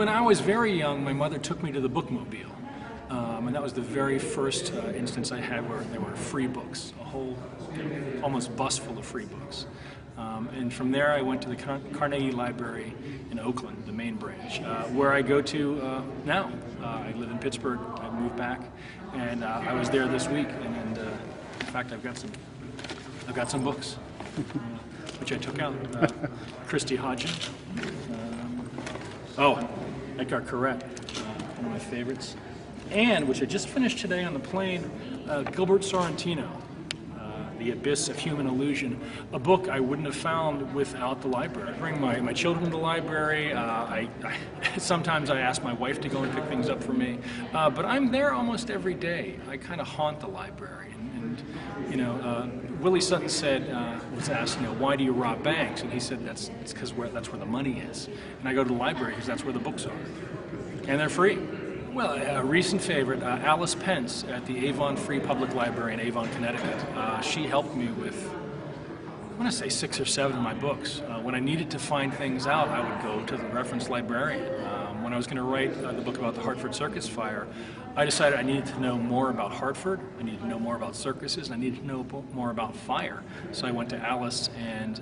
When I was very young, my mother took me to the bookmobile. And that was the very first instance I had where there were free books, a whole almost bus full of free books. And from there I went to the Carnegie Library in Oakland, the main branch, where I go to now. I live in Pittsburgh, I moved back, and I was there this week, and in fact I've got some books, which I took out. Christy Hodgson. Edgar Corrett, one of my favorites. And, which I just finished today on the plane, Gilbert Sorrentino, The Abyss of Human Illusion, a book I wouldn't have found without the library. I bring my children to the library. Sometimes I ask my wife to go and pick things up for me, but I'm there almost every day. I kind of haunt the library. And you know, Willie Sutton was asked, why do you rob banks? And he said, it's because that's where the money is. And I go to the library because that's where the books are. And they're free. Well, a recent favorite, Alice Pence at the Avon Free Public Library in Avon, Connecticut. She helped me with, I want to say 6 or 7 of my books. When I needed to find things out, I would go to the reference librarian. When I was going to write the book about the Hartford Circus fire, I decided I needed to know more about Hartford, I needed to know more about circuses, and I needed to know more about fire. So I went to Alice, and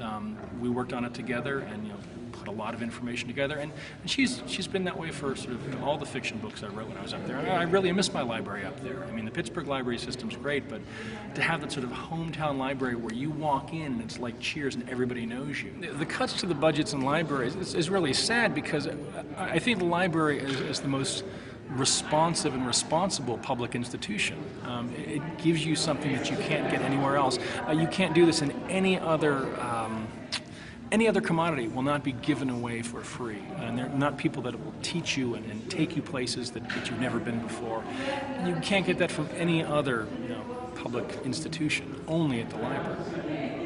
we worked on it together, and put a lot of information together. And she's been that way for sort of all the fiction books I wrote when I was up there. I really miss my library up there. I mean, the Pittsburgh library system's great, but to have that sort of hometown library where you walk in and it's like Cheers and everybody knows you. The cuts to the budgets in libraries is really sad, because I think the library is the most responsive and responsible public institution. It gives you something that you can't get anywhere else. You can't do this in any other commodity will not be given away for free. And they're not people that will teach you and take you places that you've never been before. You can't get that from any other public institution, only at the library.